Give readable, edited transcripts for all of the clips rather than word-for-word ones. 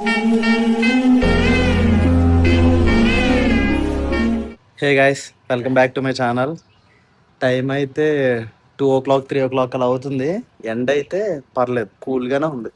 Hey guys, welcome back to my channel. Time అయితే 2 o'clock 3 o'clock అలా అవుతుంది. ఎండ అయితే పర్లేదు, కూల్గానే ఉంది.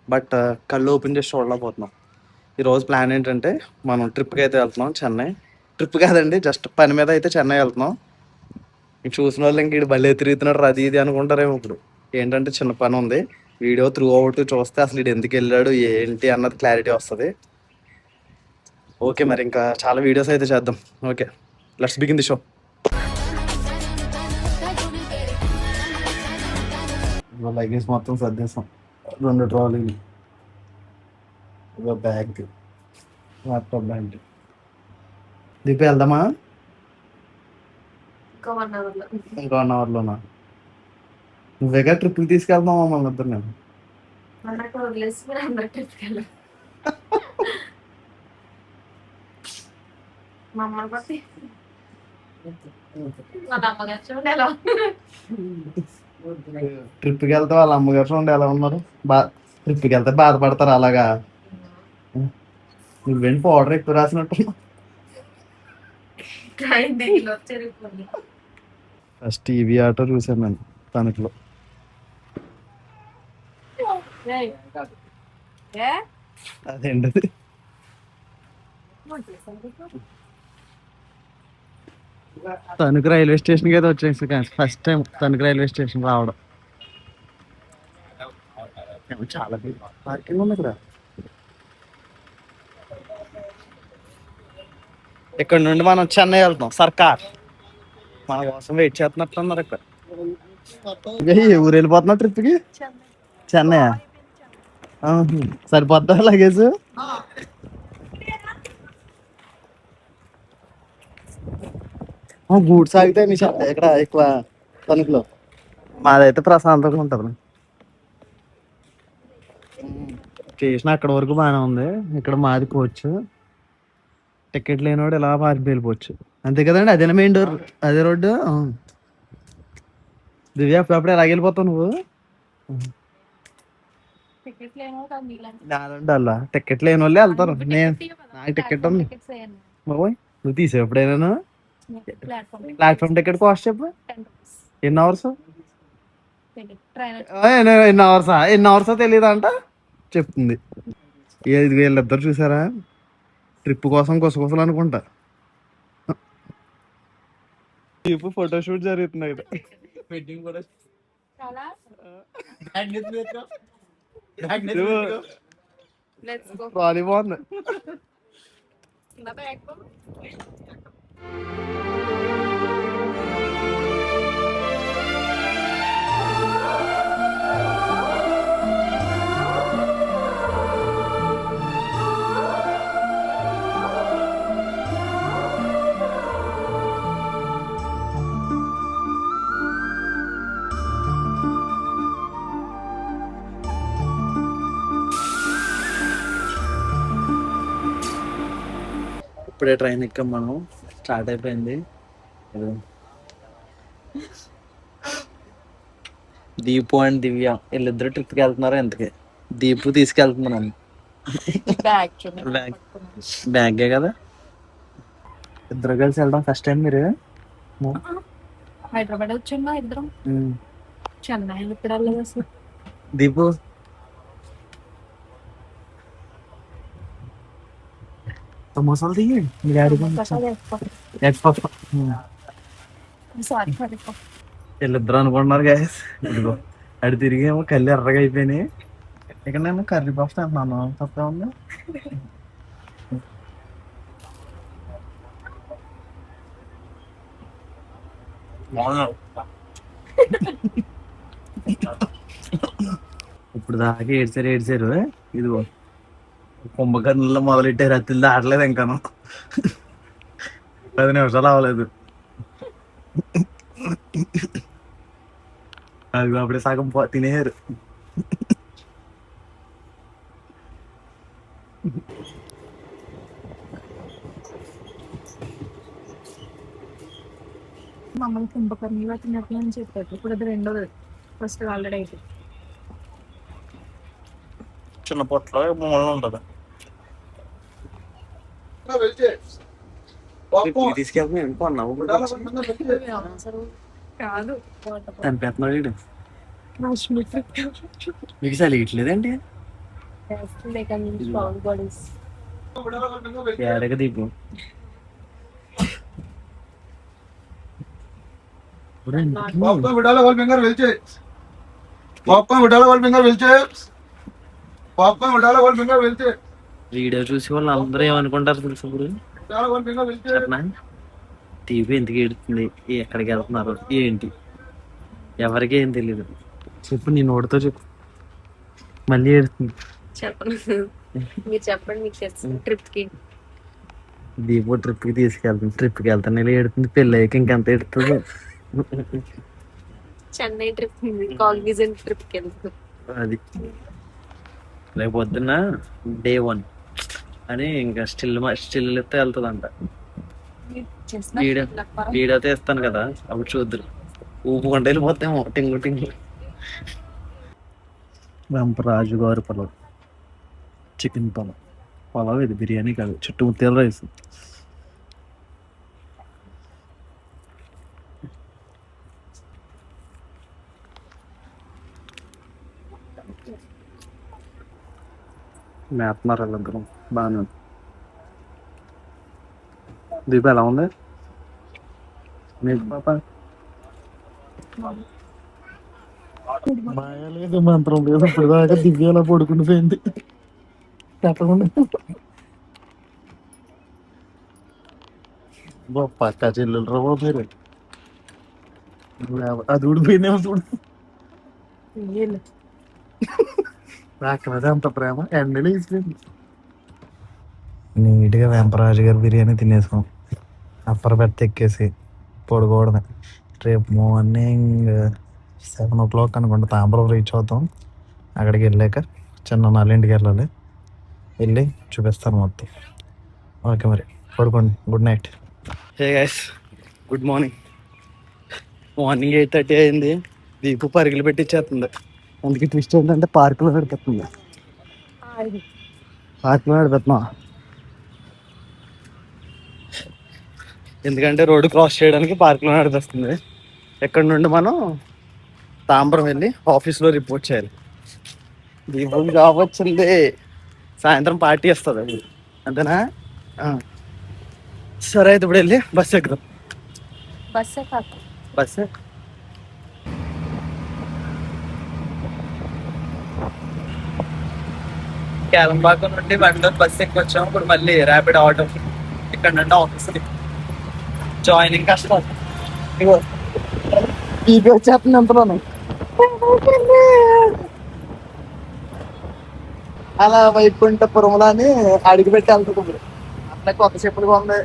బట్ కళ్ళు ఓపెన్ చేసి చూడలేకపోతున్నాం. ఈరోజు ప్లాన్ ఏంటంటే మనం ట్రిప్కి అయితే వెళ్తున్నాం. చెన్నై ట్రిప్ కాదండి, జస్ట్ పని మీద అయితే చెన్నై వెళ్తున్నాం. ఇంక చూసిన వాళ్ళు ఇంక ఇటు భలే తిరుగుతున్నాడు అది ఇది అనుకుంటారేమో. ఇప్పుడు ఏంటంటే చిన్న పని ఉంది. వీడియో త్రూ అవుట్ చూస్తే అసలు ఇటు ఎందుకు వెళ్ళాడు ఏంటి అన్నది క్లారిటీ వస్తుంది. ఓకే, మరి ఇంకా చాలా వీడియోస్ అయితే చేద్దాం. Okay, let's begin the show. Luggage మొత్తం సర్దేశాం. 2 ట్రాలీలు, ఒక బ్యాగ్, ల్యాప్టాప్ బ్యాగ్. దీపి వెళ్దామా? ఇంకా 1 hourలోనా? నువ్వేగా ట్రిప్కి తీసుకెళ్తాం మమ్మల్ని ఇద్దరు. నేను ట్రిప్కి వెళ్తే వాళ్ళ అమ్మగారు చూడండి ఎలా ఉన్నారు. ట్రిప్కి వెళ్తే బాధపడతారు అలాగా. నువ్వేంటి పౌడర్ ఎక్కువ రాసినట్టు. ఫస్ట్ టీవీ ఆటో చూసాను నేను తణుకులో. అదేంటది? తణుకు రైల్వే స్టేషన్కి అయితే వచ్చేసి first time Tanuku railway station రావడం. చాలా పార్కింగ్ ఉంది ఇక్కడ. ఇక్కడ నుండి మనం చెన్నై వెళ్తాం. సర్కార్ మన కోసం వెయిట్ చేస్తున్నట్టున్నారు ఇక్కడ. ఏ ఊరు వెళ్ళిపోతున్నా ట్రిప్కి? చెన్నై సరిపోద్దా లగేజ్? గూడ్స్ ఆగితే మీ ఇక్కడ ఎక్కువ తణుకులో. మాదైతే ప్రశాంతంగా ఉంటుంది. స్టేషన్ అక్కడ వరకు బాగానే ఉంది. ఇక్కడ మారిపోవచ్చు. టికెట్ లేనివాడు ఇలా పారి వెళ్ళిపోవచ్చు. అంతే కదండి, అదేనా మెయిన్ డోర్, అదే రోడ్డు. దివ్య అప్పుడప్పుడు ఎలాగ వెళ్ళిపోతావు నువ్వు? అలా టికెట్ లేని వాళ్ళే వెళ్తారు. నేను నాకు టికెట్ ఉంది బాబోయ్. నువ్వు తీసావు ఎప్పుడైనా? ప్లాట్ఫామ్ టికెట్ కాస్ట్ చెప్పు. ఎన్ని అవర్స్? ఎన్ని అవర్సో తెలియదు అంట చెప్తుంది. వీళ్ళిద్దరు చూసారా ట్రిప్ కోసం గుసగుసలు అనుకుంటా. ఫోటోషూట్ జరుగుతున్నాయి. బాగుంది. ఇప్పుడే ట్రైన్ ఎక్కాం మనం. స్టార్ట్ అయిపోయింది. దీపు అండ్ దివ్య వీళ్ళిద్దరు ట్రిప్కి వెళ్తున్నారు. ఎందుకే దీపు తీసుకెళ్తున్నాను. బ్యాగే కదా. ఇద్దరు కలిసి వెళ్దాం ఫస్ట్ టైం. మీరు హైదరాబాద్ వచ్చా ఇద్దరం. చెన్నై ఇప్పుడు వెళ్ళదు అసలు. దీపు సమోసాలు తీయండి. మీ డాడీ వీళ్ళిద్దరు అనుకుంటున్నారు గ్యాస్. ఇదిగో అడి తిరిగేమో కళ్ళు ఎర్రగా అయిపోయినాయి. ఇక్కడ నేను కర్రీ పఫ్ తింటున్నాను. తప్పే ఉంది. ఇప్పుడు దాకా ఏడ్చారు. ఇదిగో కుంభకర్ణంలో మొదలెట్టారు. అత్తిల్ దాటలేదు ఇంకాను. 10 నిమిషాలు అవ్వలేదు. అది అప్పుడే సగం తినేయారు. మమ్మల్ని కుంభకర్ణిలో తిన్నట్లు అని చెప్పారు. ఇప్పుడు అది రెండోది. ఫస్ట్ ఆల్రెడీ అయితే చిన్న పొట్టలో మూలన ఉంటుంది. తీసుకెళ్తున్నా అనుకున్నావు కాదు చంపేస్తున్నాడు వీడు. మీకు చలియట్లేదండి? ఏడగ దీపు వీడియో చూసి వాళ్ళు అందరూ ఏమనుకుంటారు తెలుసు ఇప్పుడు చెప్పనా? టీవీ ఎందుకు ఏడుతుంది, ఎక్కడికి వెళ్తున్నారు ఏంటి, ఎవరికి ఏం తెలియదు. చెప్పు, నీ నోటితో చెప్పు. మళ్ళీ ఏడుతుంది. చెప్పండి, మీరు చెప్పండి. మీకు తెలుసు ట్రిప్ కి దీపో ట్రిప్కి తీసుకెళ్తుంది. ట్రిప్కి వెళ్తాను ఏడుతుంది. పెళ్ళి అయ్యాక ఇంకెంత ఏడుతుంది. చెన్నై ట్రిప్ కాగ్నిజెంట్ ట్రిప్ కి వెళ్తాం. అది రేపు పొద్దున్న డే 1 అని ఇంకా స్టిల్ ఎత్తే వెళ్తుందంట. వీడియో తీస్తాను కదా, అప్పుడు చూద్దరు. ఊపుకుంటే వెళ్ళిపోతామో టింగు టింగు. రాజు గారి పొలం, చికెన్ పొలం ఇది బిర్యానీ కాదు, చుట్టుముత్యాల రైస్. మేతన్నారు వాళ్ళందరం. బాగానే ఉంది. దీప ఎలా ఉంది నీకు పాప? మాయ లేదు, మంత్రం లేదు. ఇప్పుడు దాకా దివ్య అలా పడుకుని పోయింది చెప్పకుండా. పక్క చెల్లెలు రవ్వ పేరు అది ఊడిపోయిందేమో చూడు. నాకదే అంత ప్రేమ ఎండలో ఇస్తుంది. నీట్గా వెంపరాజు గారు బిర్యానీ తినేసాం. అప్పర్ బెర్త్ ఎక్కేసి పడుకోవడమే. రేపు మార్నింగ్ 7 o'clock అనుకుంటా తాంబరం రీచ్ అవుతాం. అక్కడికి వెళ్ళాక చిన్న నాలుగింటికి వెళ్ళాలి. వెళ్ళి చూపిస్తాను మొత్తం. ఓకే మరి పడుకోండి. Good night. Hey guys, good morning. Morning 8:30 అయింది. దీపు పరుగులు పెట్టించేస్తుంది. అందుకే ట్విస్ట్ ఏంటంటే పార్కులో నడిపిస్తుంది. పార్కులో నడిపిస్తున్నా ఎందుకంటే రోడ్డు క్రాస్ చేయడానికి పార్కులో నడిపిస్తుంది. ఎక్కడి నుండి మనం తాంబరం వెళ్ళి ఆఫీస్లో రిపోర్ట్ చేయాలి. దీపం జాబ్ వచ్చింది. సాయంత్రం పార్టీ వస్తుంది అది, అంతేనా? సరే అయితే ఇప్పుడు వెళ్ళి బస్సు ఎక్కుదాం. బస్సు కేలంబాకం నుండి బండి బస్సు ఎక్కి వచ్చాము. ఇప్పుడు మళ్ళీ ర్యాపిడ్ ఆటో ఇక్కడ నుండి ఆఫీస్కి జాయినింగ్ కష్టం. బీపీ వచ్చేస్తుంది ఎంతలోనే. అలా వైకుంఠపురంలోని అడిగి పెట్టి వెళ్తుంది. అట్లా కొత్త చెప్పులు కొంది.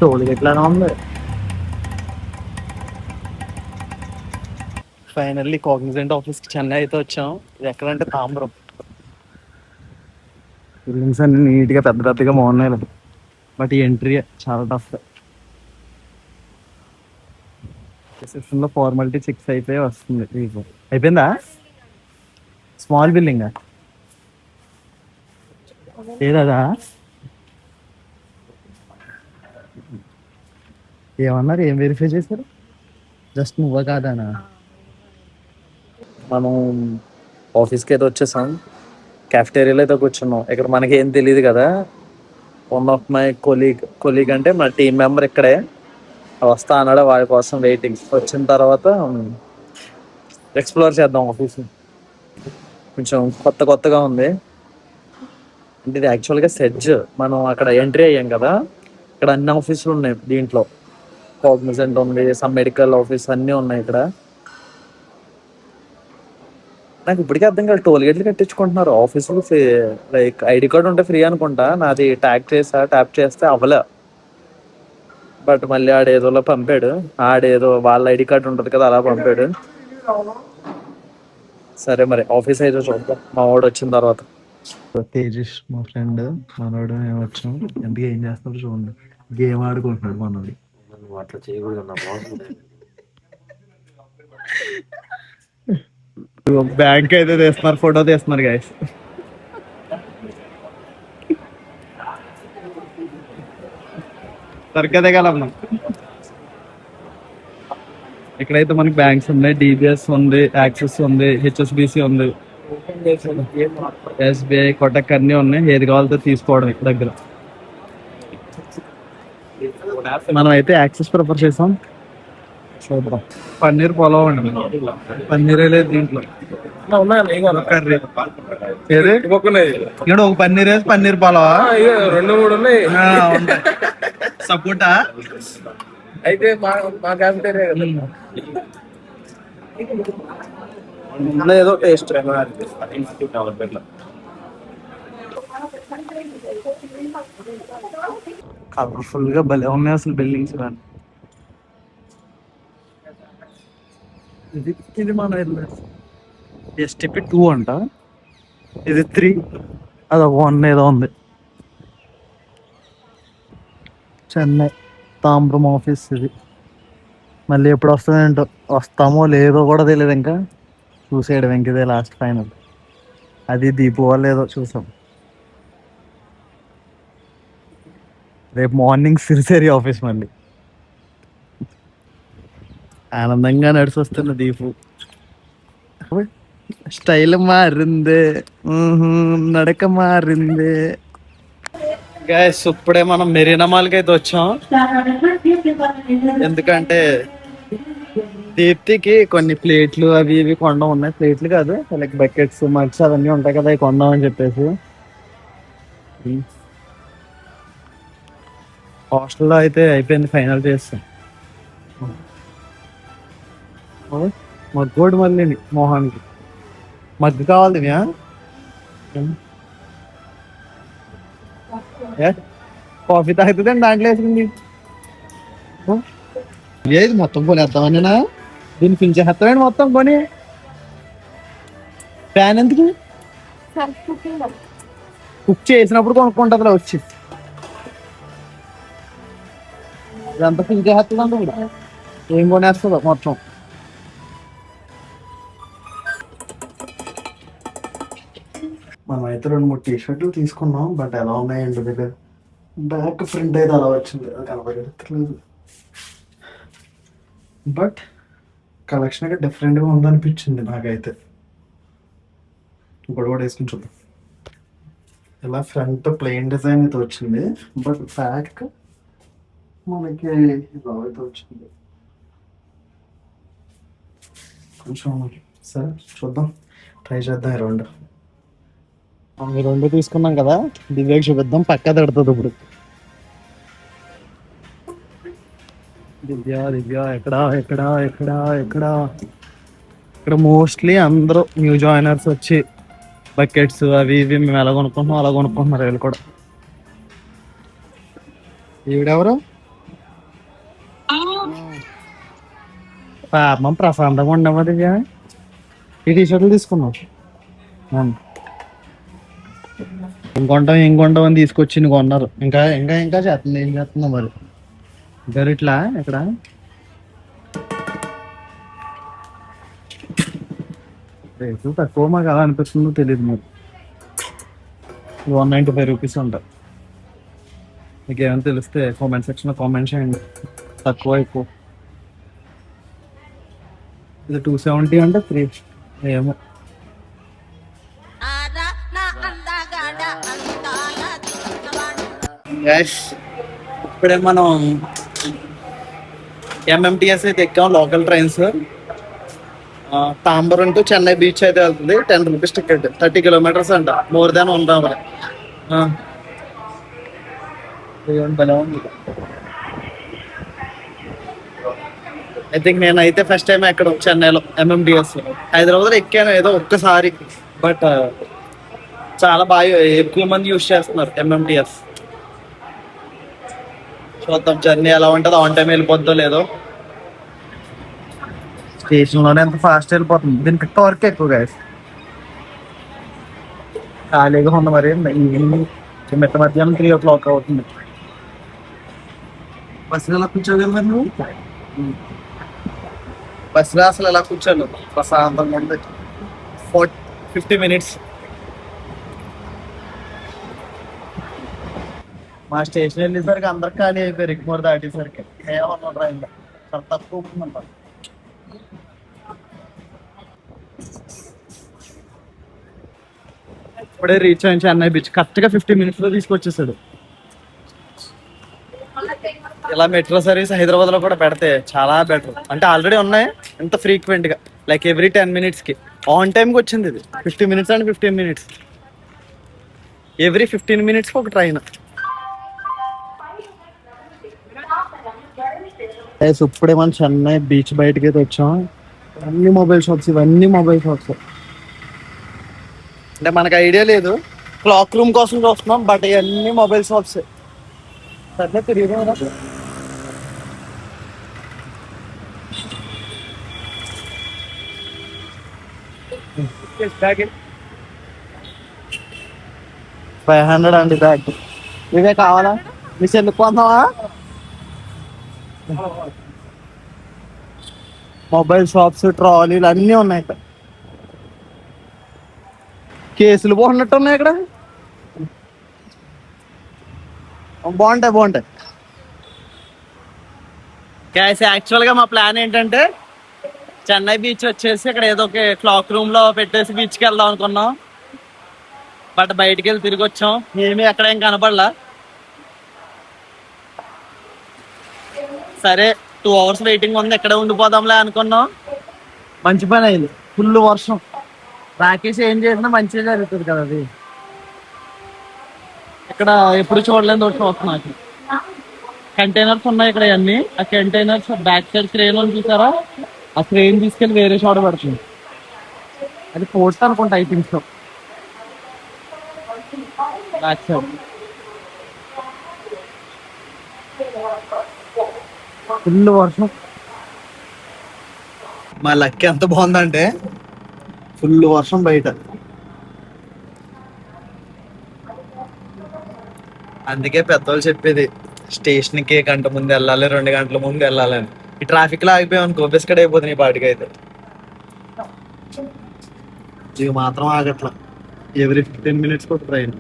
టోల్ ఎట్లానే ఉంది. ఫైనల్లీ కాగ్నిజెంట్ ఆఫీస్కి చెన్నై అయితే వచ్చాం. ఇది ఎక్కడంటే తాంబరం. బిల్డింగ్స్ అన్ని నీట్గా పెద్ద పెద్దగా బాగున్నాయి. బట్ ఈ ఎంట్రీ చాలా టఫ్. రిసెప్షన్లో ఫార్మాలిటీ చెక్స్ అయిపోయి వస్తుంది. అయిపోయిందా? స్మాల్ బిల్డింగా ఏదా? ఏమన్నారు? ఏం వెరిఫై చేశారు? జస్ట్ నువ్వా కాదానా? మనం ఆఫీస్కి అయితే వచ్చేసాం. క్యాఫ్టేరియాలో అయితే కూర్చున్నాం. ఇక్కడ మనకి ఏం తెలియదు కదా. వన్ ఆఫ్ మై కొలీగ్ అంటే మన టీం మెంబర్ ఇక్కడే వస్తా అన్నాడు. వాడి కోసం వెయిటింగ్. వచ్చిన తర్వాత ఎక్స్ప్లోర్ చేద్దాం ఆఫీస్. కొంచెం కొత్తగా ఉంది. అంటే ఇది యాక్చువల్గా సెడ్జ్. మనం అక్కడ ఎంట్రీ అయ్యాం కదా, ఇక్కడ అన్ని ఆఫీసులు ఉన్నాయి. దీంట్లో కాగ్నిజెంట్ ఉంది, సమ్ మెడికల్ ఆఫీస్ అన్నీ ఉన్నాయి ఇక్కడ. నాకు ఇప్పటికీ అర్థం కాదు, టోల్ గేట్లు కట్టించుకుంటున్నారు ఆఫీసులు. లైక్ ఐడి కార్డు ఉంటే ఫ్రీ అనుకుంటా. నాది ట్యాప్ చేస్తే అవ్వలే. బట్ మళ్ళీ ఆడేదోలో పంపాడు. ఆడేదో వాళ్ళ ఐడి కార్డు ఉంటుంది కదా, అలా పంపాడు. సరే మరి ఆఫీస్ అయితే చూద్దాం మా వాడు వచ్చిన తర్వాత. తేజస్ మా ఫ్రెండ్, మనోడు మేము వచ్చాం. ఎందుకు ఏం చేస్తాడు చూడండి. గేమ్ ఆడుకుంటున్నాడు మనోడు. అట్లా చేయకూడదు. బ్యాంక్ అయితే తీస్తున్నారు, ఫోటో తీస్తున్నారు గైస్. సరిగ్గా కలమ్మా. ఇక్కడైతే మనకి బ్యాంక్స్ ఉన్నాయి, డిబిఎస్ ఉంది, యాక్సిస్ ఉంది, హెచ్ఎస్బిసి ఉంది, ఎస్బిఐ, కొటక్ అన్ని ఉన్నాయి. ఏది కావాలో తీసుకోవడం ఇక్కడ దగ్గర. మనం అయితే యాక్సిస్ ప్రిఫర్ చేసాం. చూద్దాం. పన్నీర్ పొలావ్ అండి, పన్నీరే లేదు దీంట్లో. కర్రీ ఏది ఇక్కడ ఒక పన్నీర్ వేసి పన్నీర్ పొలావా, 2-3 ఉన్నాయి. సపోటా అయితే మా క్యాఫెటేరియా ఏదో టేస్ట్. కలర్ఫుల్ గా భలే ఉన్నాయి అసలు బిల్డింగ్స్. కానీ ఇది మన ఎస్టిపి 2 అంట, ఇది 3, అది 1 ఏదో ఉంది. చెన్నై తాంబ్రం ఆఫీస్ ఇది. మళ్ళీ ఎప్పుడు వస్తుందేంటో, వస్తామో లేదో కూడా తెలియదు. ఇంకా చూసేయడం ఇంకదే లాస్ట్ ఫైనల్. అది దీపావళి ఏదో చూసాం. రేపు మార్నింగ్ సిరిసేరి ఆఫీస్ మళ్ళీ. ఆనందంగా నడిచి వస్తున్న దీపు. స్టైల్ మారిందే, నడక మారిందే. గైస్ ఇప్పుడే మనం మెరీనా మాల్కి అయితే వచ్చాం. ఎందుకంటే దీప్తికి కొన్ని ప్లేట్లు అవి ఇవి కొండం ఉన్నాయి. ప్లేట్లు కాదు, లైక్ బకెట్స్, మగ్స్ అవన్నీ ఉంటాయి కదా, అవి కొందాం అని చెప్పేసి. హాస్టల్లో అయితే అయిపోయింది, ఫైనల్ చేస్తాం. మగ్గోడు మళ్ళీ మోహన్కి మగ్గు కావాలి. కాఫీ తాగుతుందండి దాంట్లో వేసుకుంది. ఏది మొత్తం కొనేద్దామన్నా, దీన్ని పించేస్తామండి మొత్తం కొని. ఫ్యాన్ ఎందుకు, కుక్ చేసినప్పుడు కొనుక్కుంటుందిలే వచ్చి. ఇదంతా పించేస్తుందండి కూడా, ఏం కొనేస్తుందో మొత్తం. మనం అయితే 2-3 టీ-షర్ట్లు తీసుకున్నాం, బట్ ఎలా ఉన్నాయండి దగ్గర. బ్యాక్ ప్రింట్ అయితే అలా వచ్చింది, అది కనపడలేదు. బట్ కలెక్షన్ అయితే డిఫరెంట్గా ఉందనిపించింది నాకైతే. ఇప్పుడు కూడా వేసుకుని చూద్దాం. ఇలా ఫ్రంట్ ప్లెయిన్ డిజైన్ అయితే వచ్చింది, బట్ బ్యాక్ మనకి ఇలా అయితే వచ్చింది. కొంచెం సరే చూద్దాం, ట్రై చేద్దాం. ఈ రెండు తీసుకున్నాం కదా, దివ్యకి చూపిద్దాం. పక్కా తిడుతుంది ఇప్పుడు. దివ్య దివ్య ఎక్కడా ఎక్కడా ఎక్కడా ఎక్కడా. ఇక్కడ మోస్ట్లీ అందరూ న్యూ జాయినర్స్ వచ్చి బకెట్స్ అవి ఇవి మేము ఎలా కొనుక్కుంటున్నాం అలా కొనుక్కుంటున్నారు వీళ్ళు కూడా. ఈవిడెవరు పాపం ప్రశాంతంగా ఉండమా దివ్య. ఈ టీషర్ట్లు తీసుకున్నాం. ఇంకొంటాం అని తీసుకొచ్చి కొన్నారు. ఇంకా ఇంకా ఇంకా చేస్తుంది. ఏం చేస్తుందో మరి. గరిట్లా ఇక్కడ రేటు తక్కువ మాకు అలా అనిపిస్తుందో తెలియదు. మరి 195 రూపీస్ ఉంటాయి. మీకు ఏమైనా తెలిస్తే కామెంట్ సెక్షన్లో కామెంట్ చేయండి, తక్కువ ఎక్కువ. ఇది 270 అంటే 3 ఏమో. ఇప్పుడే మనం ఎంఎంటిఎస్ అయితే ఎక్కాం, local trains. Tambaram to Chennai beach అయితే వెళ్తుంది. 10 రూపీస్ టికెట్, 30 కిలోమీటర్స్ అంట, మోర్ దాన్ ఉంటాం. భలే ఉంది. ఐ థింక్ నేనైతే ఫస్ట్ టైం ఎక్కడ చెన్నైలో ఎంఎంటిఎస్. హైదరాబాద్లో ఎక్కాను ఏదో ఒక్కసారి, బట్ చాలా బాగా ఎక్కువ మంది యూజ్ చేస్తున్నారు ఎంఎంటిఎస్. చూద్దాం జర్నీ ఎలా ఉంటుందో, ఆన్ టైం వెళ్ళిపోద్దో లేదో. స్టేషన్లోనే ఎంత ఫాస్ట్ వెళ్ళిపోతుంది. దీనికి టార్క్ ఎక్కువ గైస్. ఖాళీగా ఉంది మరి. ఈవినింగ్ మిట్ట మధ్యాహ్నం 3 o'clock అవుతుంది. బస్సులో ఎలా కూర్చోగలరు మరి నువ్వు? బస్సులో అసలు ఎలా కూర్చోను, ప్రశాంతంగా ఉంది. 50 minutes. మా స్టేషన్ వెళ్ళేసరికి అందరికి ఖాళీ అయిపోయారు. ఎగ్మోర్ దాటేసరికి ఏమన్నా ట్రైన్లో చాలా తక్కువ ఉందంట. ఇప్పుడే రీచ్ అయ్యి చెన్నై బీచ్ కరెక్ట్గా 50 minutes లో తీసుకొచ్చేసాడు. ఇలా మెట్రో సర్వీస్ హైదరాబాద్ లో కూడా పెడితే చాలా బెటర్. అంటే ఆల్రెడీ ఉన్నాయి ఎంత ఫ్రీక్వెంట్ గా, లైక్ ఎవ్రీ 10 minutes కి ఆన్ టైం కి వచ్చింది. ఇది 50 minutes and 15 minutes, every 15 minutes కి ఒక ట్రైన్. ఇప్పుడే మనం చెన్నై బీచ్ బయటకి అయితే వచ్చాం. అన్ని మొబైల్ షాప్స్, ఇవన్నీ మొబైల్ షాప్స్. అంటే మనకు ఐడియా లేదు, క్లాక్ రూమ్ కోసం చూస్తున్నాం, బట్ ఇవన్నీ మొబైల్ షాప్స్. సరే తిరిగి 500 అండి బ్యాగ్. ఇవే కావాలా? మీ సెల్లుకు కొందామా? మొబైల్ షాప్స్, ట్రాలీలు అన్నీ ఉన్నాయి ఇక్కడ. కేసులు బాగున్నట్టు ఉన్నాయి ఇక్కడ. బాగుంటాయి. గ్యాస్ యాక్చువల్గా మా ప్లాన్ ఏంటంటే చెన్నై బీచ్ వచ్చేసి ఇక్కడ ఏదో ఒక క్లాక్ రూమ్ లో పెట్టేసి బీచ్కి వెళ్దాం అనుకున్నాం. బట్ బయటికి వెళ్ళి తిరిగి వచ్చాం, ఏమీ అక్కడ ఏం కనపడలా. సరే 2 hours వెయిటింగ్ ఉంది, ఎక్కడ ఉండిపోదాంలే అనుకున్నాం. మంచి పని అయింది, ఫుల్ వర్షం. రాకేష్ ఏం చేసినా మంచిగా జరుగుతుంది కదా. అది ఇక్కడ ఎప్పుడు చూడలేదు ఒకటి చూస్తున్నా. కంటైనర్స్ ఉన్నాయి ఇక్కడ అన్ని. ఆ కంటైనర్స్ బ్యాక్ సైడ్ క్రేన్ అని చూసారా? ఆ క్రేన్ తీసుకెళ్ళి వేరే చోట పడుతుంది. అది పోర్ట్ అనుకుంటా, I think so. Back side full వర్షం. మా లక్ ఎంత బాగుందంటే ఫుల్ వర్షం బయట. అందుకే పెద్దవాళ్ళు చెప్పేది స్టేషన్కి 1 గంట ముందు వెళ్ళాలి, 2 గంటల ముందు వెళ్ళాలని. ఈ ట్రాఫిక్ లో ఆగిపోయాం అనుకో బిస్కట్ అయిపోతుంది ఈ పాటికి. అయితే ఇవి మాత్రం ఆగట్లా, ఎవ్రీ 15 minutes ఒక ట్రైన్.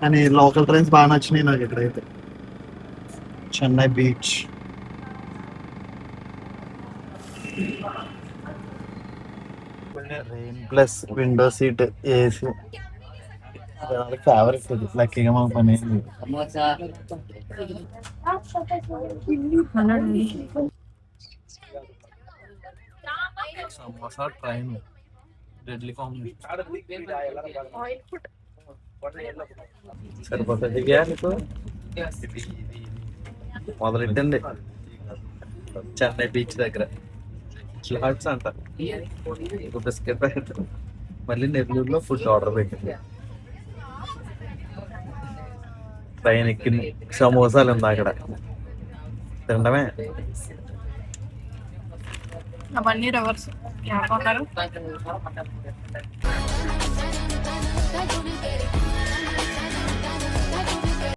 కానీ లోకల్ ట్రైన్స్ బాగా నచ్చినాయి నాకు ఇక్కడైతే. Chennai beach rain plus window seat, AC. Favourite ఇది. లక్కీగా మాకు పని అయింది. Samosa train deadly combination. సరిపోతుంది నీకు. మొదలెట్టండి చెన్నై బీచ్ దగ్గర ఫ్లాట్స్ అంట. ఒక బిస్కెట్ ప్యాకెట్. మళ్ళీ నెల్లూరులో ఫుడ్ ఆర్డర్ పెట్టింది. ట్రైన్ ఎక్కింది, సమోసాలు ఉంది అక్కడ తినడమే. అవన్నీ రివర్స్ కొన్నారు.